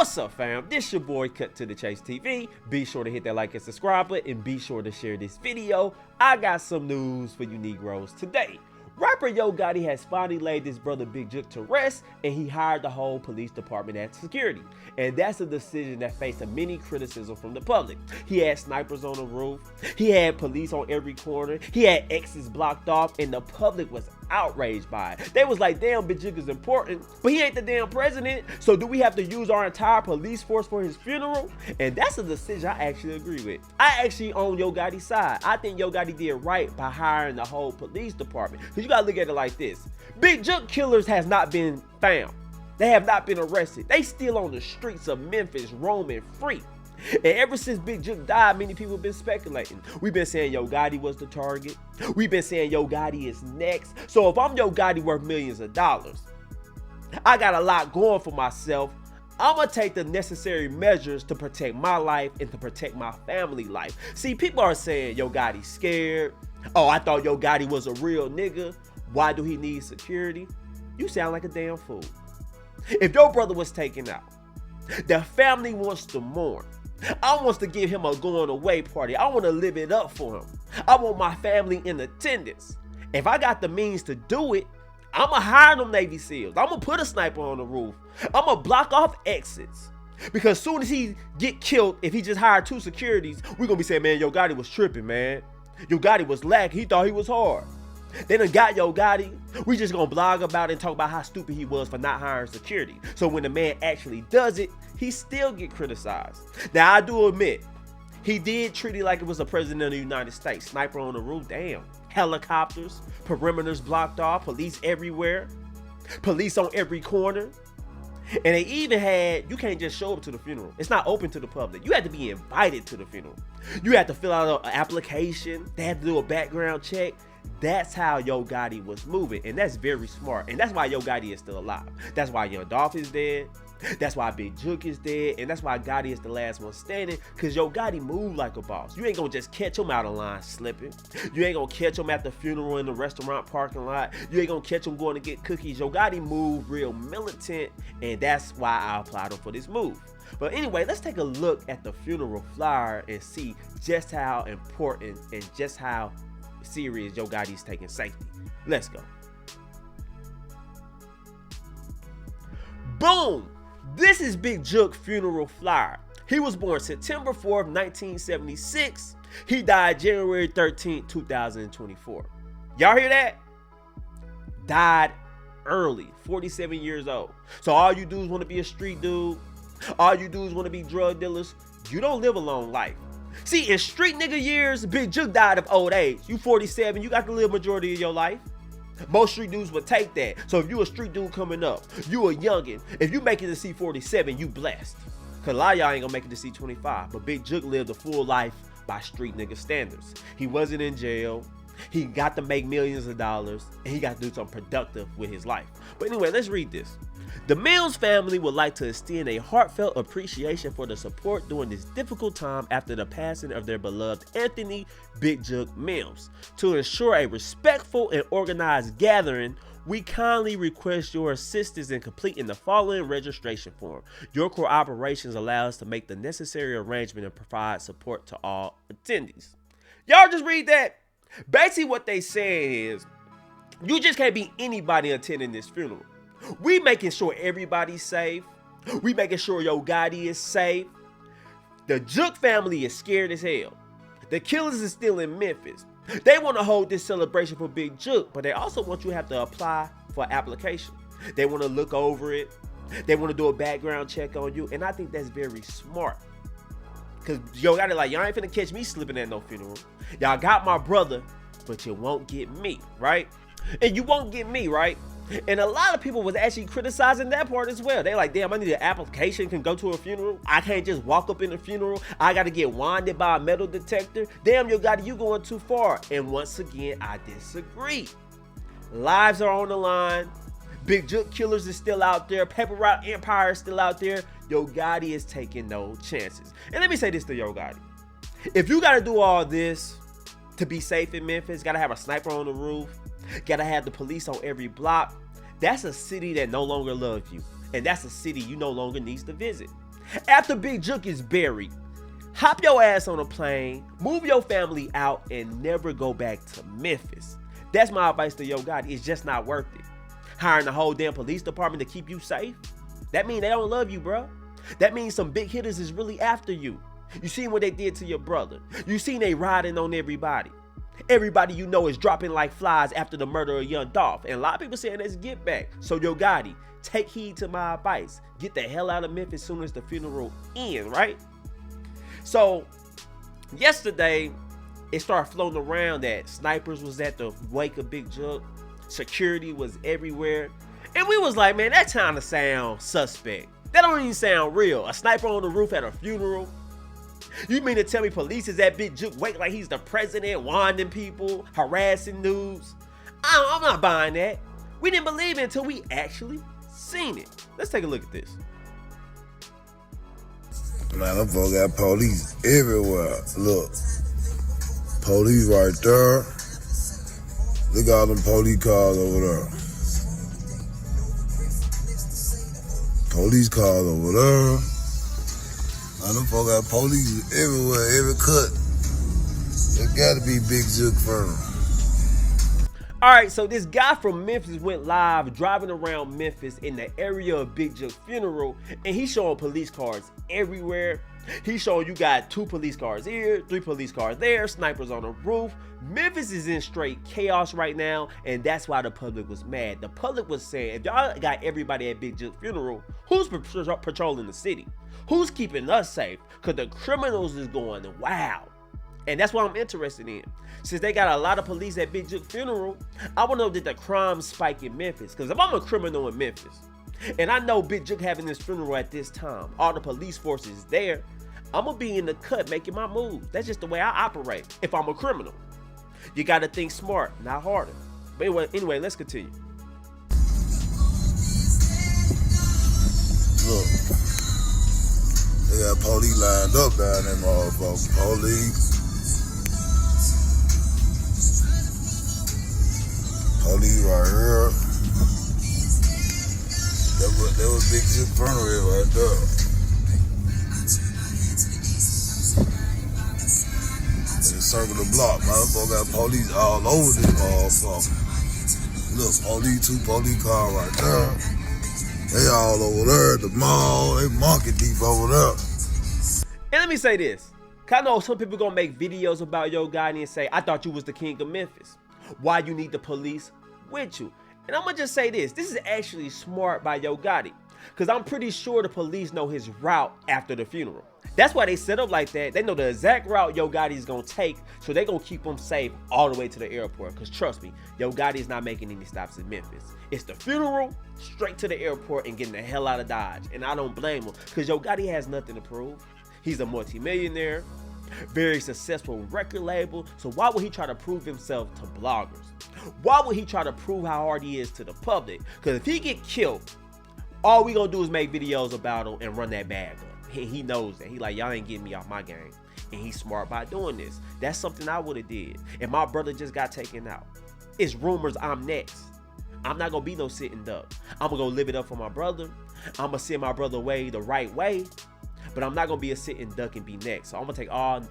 What's up, fam? This your boy Cut to the Chase TV. Be sure to hit that like and subscribe button and be sure to share this video. I got some news for you Negroes today. Rapper Yo Gotti has finally laid his brother Big Jook to rest, and he hired the whole police department as security. And that's a decision that faced many criticism from the public. He had snipers on the roof, he had police on every corner, he had exits blocked off, and the public was outraged by it. They was like, damn, Big Jook is important, but he ain't the damn president, so do we have to use our entire police force for his funeral? And that's a decision I actually agree with. I actually own Yo Gotti's side. I think Yo Gotti did right by hiring the whole police department. You gotta look at it like this. Big Jook killers has not been found. They have not been arrested. They still on the streets of Memphis roaming free. And ever since Big Jook died, many people have been speculating. We've been saying Yo Gotti was the target. We've been saying Yo Gotti is next. So if I'm Yo Gotti worth millions of dollars, I got a lot going for myself. I'm gonna take the necessary measures to protect my life and to protect my family life. See, people are saying Yo Gotti's scared. Oh, I thought Yo Gotti was a real nigga. Why do he need security? You sound like a damn fool. If your brother was taken out, the family wants to mourn. I want to give him a going away party. I want to live it up for him. I want my family in attendance. If I got the means to do it, I'm going to hire them Navy SEALs. I'm going to put a sniper on the roof. I'm going to block off exits. Because soon as he get killed, if he just hired 2 securities, we're going to be saying, man, Yo Gotti was tripping, man. Yo Gotti was lacking. He thought he was hard. They done got Yo Gotti. We just gonna blog about it and talk about how stupid he was for not hiring security. So when the man actually does it, he still get criticized. Now I do admit, he did treat it like it was the president of the United States. Sniper on the roof, damn. Helicopters, perimeters blocked off, police everywhere, police on every corner. And they even had, you can't just show up to the funeral. It's not open to the public. You had to be invited to the funeral. You had to fill out an application. They had to do a background check. That's how Yo Gotti was moving, and that's very smart. And that's why Yo Gotti is still alive. That's why Young Dolph is dead. That's why Big Jook is dead. And that's why Gotti is the last one standing, because Yo Gotti moved like a boss. You ain't gonna just catch him out of line slipping. You ain't gonna catch him at the funeral in the restaurant parking lot. You ain't gonna catch him going to get cookies. Yo Gotti moved real militant, and that's why I applied him for this move. But anyway, let's take a look at the funeral flyer and see just how important and just how serious Yo Gotti's taking safety. Let's go. Boom! This is Big Jook funeral flyer. He was born September 4th, 1976. He died January 13th, 2024. Y'all hear that? Died early, 47 years old. So all you dudes want to be a street dude. All you dudes want to be drug dealers. You don't live a long life. See, in street nigga years, Big Jook died of old age. You 47, you got to live majority of your life. Most street dudes would take that. So if you a street dude coming up, you a youngin', if you make it to C47, you blessed. Cause a lot of y'all ain't gonna make it to C25. But Big Jook lived a full life by street nigga standards. He wasn't in jail. He got to make millions of dollars, and he got to do something productive with his life. But anyway, let's read this. The Mills family would like to extend a heartfelt appreciation for the support during this difficult time after the passing of their beloved Anthony Big Jook Mills. To ensure a respectful and organized gathering, we kindly request your assistance in completing the following registration form. Your cooperation allows us to make the necessary arrangement and provide support to all attendees. Y'all just read that. Basically what they saying is, you just can't be anybody attending this funeral. We making sure everybody's safe. We making sure Yo Gotti is safe. The Jook family is scared as hell. The killers is still in Memphis. They want to hold this celebration for Big Jook, but they also want you to have to apply for an application. They want to look over it. They want to do a background check on you, and I think that's very smart. Cause Yo Gotti like, y'all ain't finna catch me slipping at no funeral. Y'all got my brother, but you won't get me, right? And you won't get me, right? And a lot of people was actually criticizing that part as well. They like, damn, I need an application, can go to a funeral. I can't just walk up in a funeral. I got to get winded by a metal detector. Damn, Yo Gotti, you going too far. And once again, I disagree. Lives are on the line. Big Jook killers is still out there. Paper Route Empire is still out there. Yo Gotti is taking no chances. And let me say this to Yo Gotti. If you got to do all this to be safe in Memphis, got to have a sniper on the roof, got to have the police on every block, that's a city that no longer loves you. and that's a city you no longer need to visit. After Big Jook is buried, hop your ass on a plane, move your family out, and never go back to Memphis. That's my advice to Yo Gotti. It's just not worth it. Hiring the whole damn police department to keep you safe? That means they don't love you, bro. That means some big hitters is really after you. You seen what they did to your brother. You seen they riding on everybody. Everybody you know is dropping like flies after the murder of young Dolph. And a lot of people saying let's get back. So Yo Gotti, take heed to my advice. Get the hell out of Memphis as soon as the funeral ends, right? So yesterday, it started floating around that snipers was at the wake of Big Jook. Security was everywhere. And we was like, man, that kind of sound suspect. That don't even sound real. A sniper on the roof at a funeral. You mean to tell me police is at Big Jook wake like he's the president, wanding people, harassing dudes? I'm not buying that. We didn't believe it until we actually seen it. Let's take a look at this. Man, them folks got police everywhere. Look, police right there. Look at all them police cars over there. Police cars over there. Man, them folks got police everywhere, every cut. It gotta be Big Jook firm. All right, so this guy from Memphis went live driving around Memphis in the area of Big Jook's funeral, and he's showing police cars everywhere. He's showing you got 2 police cars here, 3 police cars there, snipers on the roof. Memphis is in straight chaos right now, and that's why the public was mad. The public was saying, if y'all got everybody at Big Jook's funeral, who's patrolling the city? Who's keeping us safe? Because the criminals is going wild. And that's what I'm interested in. Since they got a lot of police at Big Jook's funeral, I want to know, did the crime spike in Memphis? Because if I'm a criminal in Memphis, and I know Big Jook having this funeral at this time, all the police forces there, I'm going to be in the cut making my moves. That's just the way I operate if I'm a criminal. You got to think smart, not harder. But anyway, let's continue. Look, they got police lined up down there, motherfuckers. Police. Police right here. That was Big Jook funeral right there. They circle the block, motherfucker. Got police all over this motherfucker. Look, police, 2 police cars right there. They all over there at the mall. They monkey deep over there. And let me say this. Cause I know some people gonna make videos about Yo Gotti and say, I thought you was the king of Memphis. Why you need the police with you? And I'm gonna just say this. This is actually smart by Yo Gotti. Because I'm pretty sure the police know his route after the funeral. That's why they set up like that. They know the exact route Yo Gotti is gonna take, so they're gonna keep him safe all the way to the airport. Because trust me, Yo Gotti is not making any stops in Memphis. It's the funeral, straight to the airport, and getting the hell out of Dodge. And I don't blame him, because Yo Gotti has nothing to prove. He's a multimillionaire, very successful record label. So why would he try to prove himself to bloggers? Why would he try to prove how hard he is to the public? Because if he get killed, all we gonna do is make videos about him and run that bag up. He knows that. He like, y'all ain't getting me off my game. And he's smart by doing this. That's something I would have did. And my brother just got taken out. It's rumors I'm next. I'm not gonna be no sitting duck. I'm gonna go live it up for my brother. I'm gonna send my brother away the right way. But I'm not gonna be a sitting duck and be next. So I'm gonna take all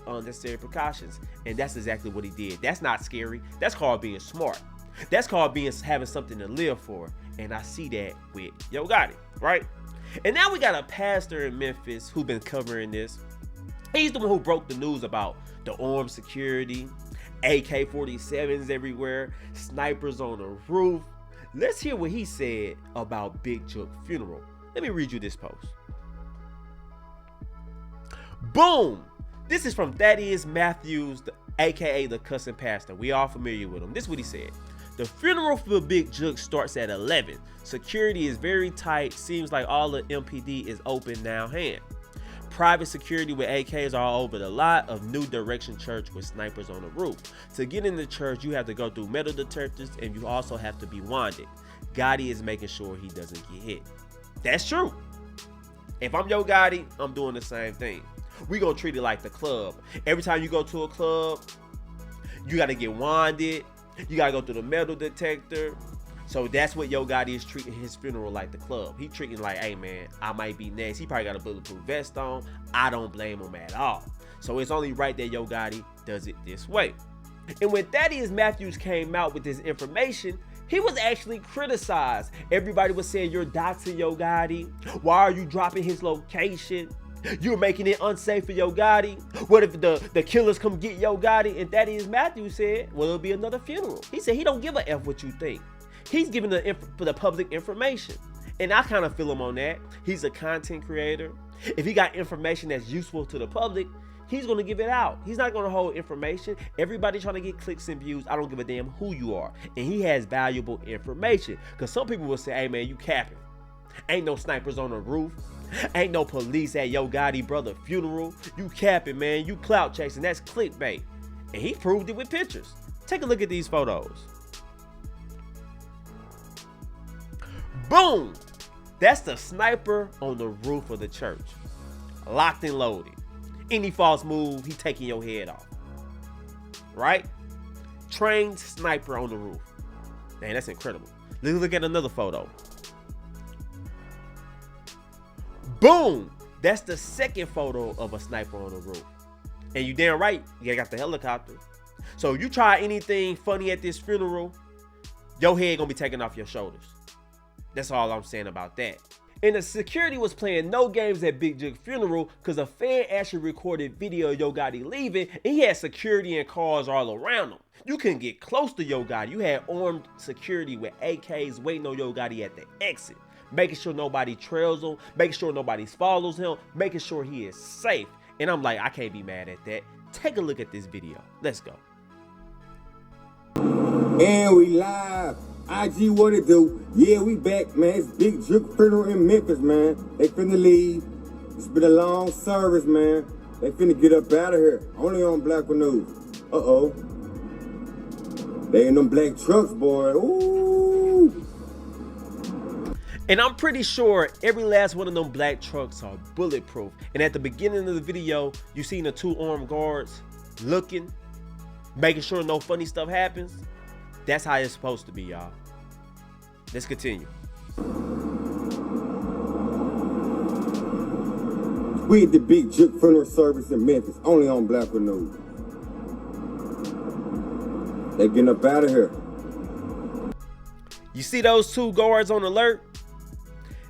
unnecessary precautions. And that's exactly what he did. That's not scary. That's called being smart. That's called having something to live for. And I see that with Yo Gotti, right? And now we got a pastor in Memphis who's been covering this. He's the one who broke the news about the armed security, AK-47s everywhere, snipers on the roof. Let's hear what he said about Big Jook's funeral. Let me read you this post. Boom! This is from Thaddeus Matthews, aka the cussing pastor. We all familiar with him. This is what he said. The funeral for Big Jook starts at 11. Security is very tight. Seems like all the MPD is open now hand. Private security with AKs are all over the lot of New Direction Church with snipers on the roof. To get in the church, you have to go through metal detectors and you also have to be wanded. Gotti is making sure he doesn't get hit. That's true. If I'm Yo Gotti, I'm doing the same thing. We gonna treat it like the club. Every time you go to a club, you gotta get wanded. You gotta go through the metal detector. So that's what Yo Gotti is treating his funeral like the club. He treating like, hey man, I might be next. He probably got a bulletproof vest on. I don't blame him at all. So it's only right that Yo Gotti does it this way. And when Thaddeus Matthews came out with this information, he was actually criticized. Everybody was saying, you're doxing Yo Gotti. Why are you dropping his location? You're making it unsafe for Yo Gotti. What if the killers come get Yo Gotti? And Thaddeus Matthews said, well, it'll be another funeral. He said he don't give a F what you think. He's giving the public information. And I kind of feel him on that. He's a content creator. If he got information that's useful to the public, he's going to give it out. He's not going to hold information. Everybody trying to get clicks and views. I don't give a damn who you are. And he has valuable information. Because some people will say, hey man, you capping. Ain't no snipers on the roof. Ain't no police at Yo Gotti brother funeral. You capping, man. You clout chasing. That's clickbait. And he proved it with pictures. Take a look at these photos. Boom! That's the sniper on the roof of the church. Locked and loaded. Any false move, he taking your head off. Right? Trained sniper on the roof. Man, that's incredible. Let's look at another photo. Boom! That's the second photo of a sniper on the roof. And you damn right, you got the helicopter. So if you try anything funny at this funeral, your head gonna be taken off your shoulders. That's all I'm saying about that. And the security was playing no games at Big Jook's funeral because a fan actually recorded video of Yo Gotti leaving, and he had security and cars all around him. You couldn't get close to Yo Gotti. You had armed security with AKs waiting on Yo Gotti at the exit, making sure nobody trails him, making sure nobody follows him, making sure he is safe. And I'm like, I can't be mad at that. Take a look at this video. Let's go. And we live. IG, what it do? Yeah, we back, man. It's Big Jook funeral in Memphis, man. They finna leave. It's been a long service, man. They finna get up out of here. Only on Black News. Uh-oh. They in them black trucks, boy. Ooh. And I'm pretty sure every last one of them black trucks are bulletproof. And at the beginning of the video, you seen the two armed guards looking, making sure no funny stuff happens. That's how it's supposed to be, y'all. Let's continue. We at the Big Jook funeral service in Memphis, only on Black News. They getting up out of here. You see those two guards on alert?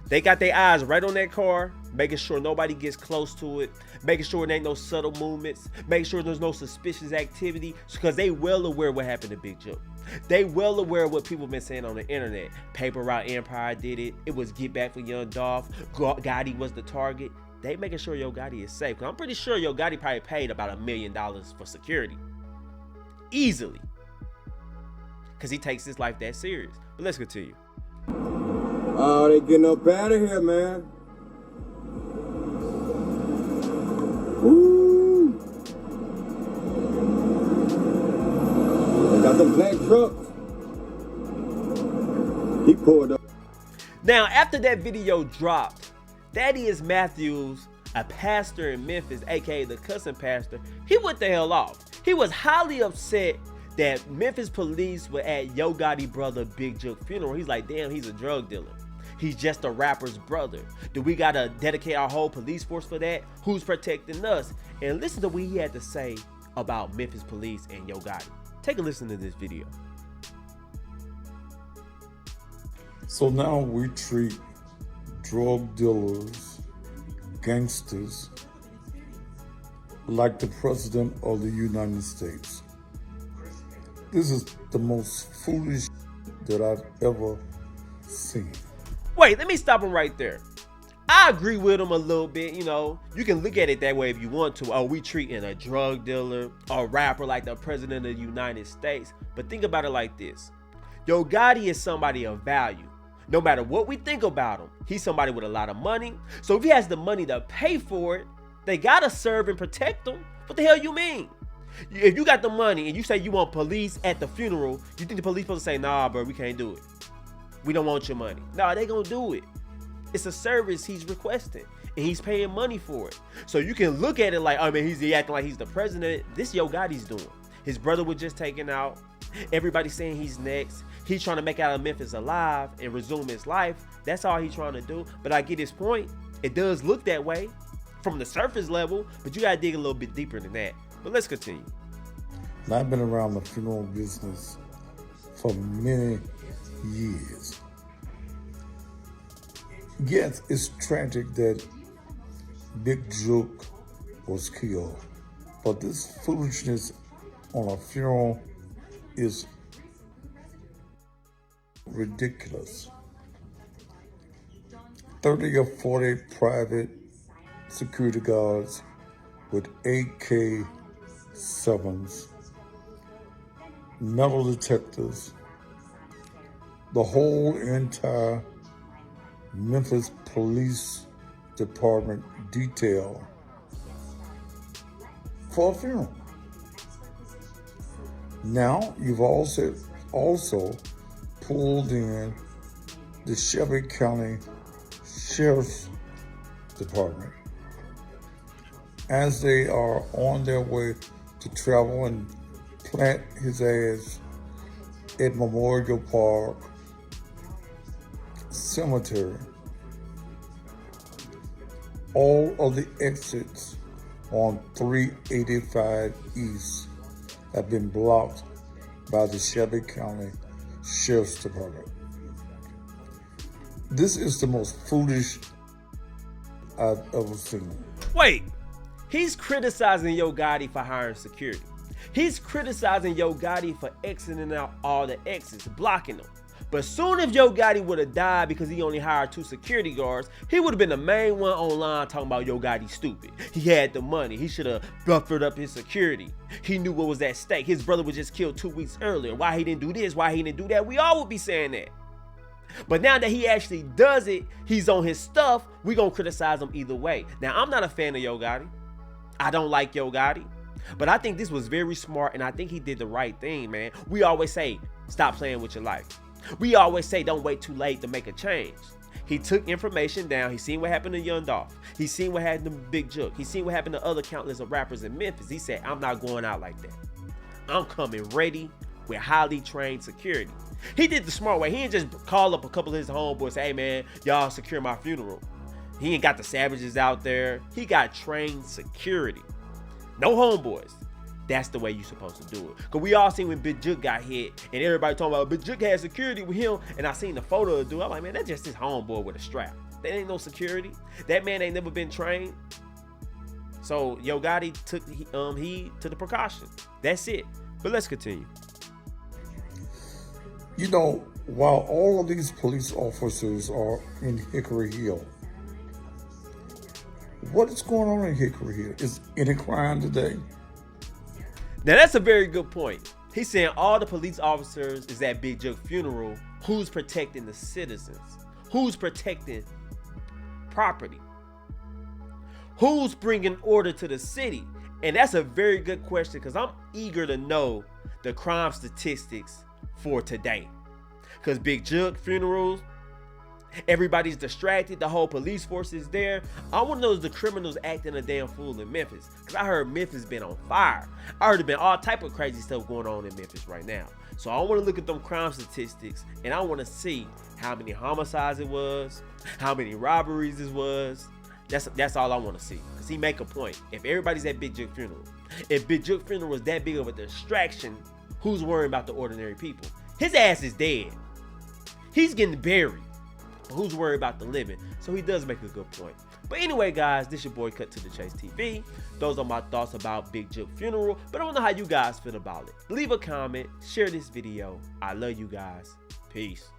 They got their eyes right on that car, making sure nobody gets close to it, making sure there ain't no subtle movements, making sure there's no suspicious activity, because they well aware what happened to Big Jook. They well aware of what people been saying on the internet. Paper Route Empire did it. It was Get Back for Young Dolph. Gotti was the target. They making sure Yo Gotti is safe. I'm pretty sure Yo Gotti probably paid about $1 million for security. Easily. Because he takes his life that serious. But let's continue. Oh, they getting up out of here, man. Woo! They got them black trucks. He pulled up. Now, after that video dropped, Thaddeus Matthews, a pastor in Memphis, aka the cussing pastor, he went the hell off. He was highly upset that Memphis police were at Yo Gotti brother Big Jook funeral. He's like, damn, he's a drug dealer. He's just a rapper's brother. Do we gotta dedicate our whole police force for that? Who's protecting us? And listen to what he had to say about Memphis police and Yo Gotti. Take a listen to this video. So now we treat drug dealers, gangsters, like the President of the United States. This is the most foolish that I've ever seen. Wait, let me stop him right there. I agree with him a little bit, you know. You can look at it that way if you want to. Oh, we treating a drug dealer, a rapper like the President of the United States. But think about it like this. Yo Gotti is somebody of value. No matter what we think about him, he's somebody with a lot of money. So if he has the money to pay for it, they gotta serve and protect him. What the hell you mean? If you got the money and you say you want police at the funeral, you think the police supposed to say, nah, bro, we can't do it. We don't want your money. Nah, they gonna do it. It's a service he's requesting, and he's paying money for it. So you can look at it like, I mean, he's acting like he's the president. This Yo Gotti's doing. His brother was just taken out. Everybody's saying he's next. He's trying to make out of Memphis alive and resume his life. That's all he's trying to do. But I get his point. It does look that way from the surface level, but you gotta dig a little bit deeper than that. But let's continue. And I've been around the funeral business for many years. Yes, it's tragic that Big Jook was killed, but this foolishness on a funeral is ridiculous. 30 or 40 private security guards with AK-7s, metal detectors, the whole entire Memphis Police Department detail for a funeral. Now you've also pulled in the Shelby County Sheriff's Department as they are on their way to travel and plant his ass at Memorial Park Cemetery. All of the exits on 385 East have been blocked by the Shelby County Sheriff's Department. This is the most foolish I've ever seen. Wait, he's criticizing Yo Gotti for hiring security. He's criticizing Yo Gotti for exiting out all the exits, blocking them. But soon if Yo Gotti would have died because he only hired 2 security guards, he would have been the main one online talking about Yo Gotti stupid. He had the money. He should have buffered up his security. He knew what was at stake. His brother was just killed 2 weeks earlier. Why he didn't do this? Why he didn't do that? We all would be saying that. But now that he actually does it, he's on his stuff, we gonna criticize him either way. Now, I'm not a fan of Yo Gotti. I don't like Yo Gotti. But I think this was very smart, and I think he did the right thing, man. We always say, stop playing with your life. We always say, don't wait too late to make a change. He took information down. He seen what happened to Young Dolph. He seen what happened to Big Jook. He seen what happened to other countless of rappers in Memphis. He said, I'm not going out like that. I'm coming ready with highly trained security. He did the smart way. He didn't just call up a couple of his homeboys and say, hey man, y'all secure my funeral. He ain't got the savages out there. He got trained security. No homeboys. That's the way you're supposed to do it. Because we all seen when Big Jook got hit and everybody talking about Big Jook had security with him, and I seen the photo of the dude. I'm like, man, that's just his homeboy with a strap. That ain't no security. That man ain't never been trained. So Yo Gotti took heed to the precaution. That's it. But let's continue. You know, while all of these police officers are in Hickory Hill, what is going on in Hickory Hill? Is any crime today? Now that's a very good point. He's saying all the police officers is at Big Jook funeral. Who's protecting the citizens? Who's protecting property? Who's bringing order to the city? And that's a very good question, because I'm eager to know the crime statistics for today. Because Big Jook funerals, everybody's distracted. The whole police force is there. I want to know if the criminals acting a damn fool in Memphis. Because I heard Memphis been on fire. I heard there been all type of crazy stuff going on in Memphis right now. So I want to look at them crime statistics, and I want to see how many homicides it was, how many robberies it was. That's all I want to see. Because he make a point. If everybody's at Big Jook funeral, if Big Jook funeral was that big of a distraction, who's worrying about the ordinary people? His ass is dead. He's getting buried. But who's worried about the living? So he does make a good point. But anyway, guys, this your boy Cut to the Chase TV. Those are my thoughts about Big Jook funeral. But I don't know how you guys feel about it. Leave a comment. Share this video. I love you guys. Peace.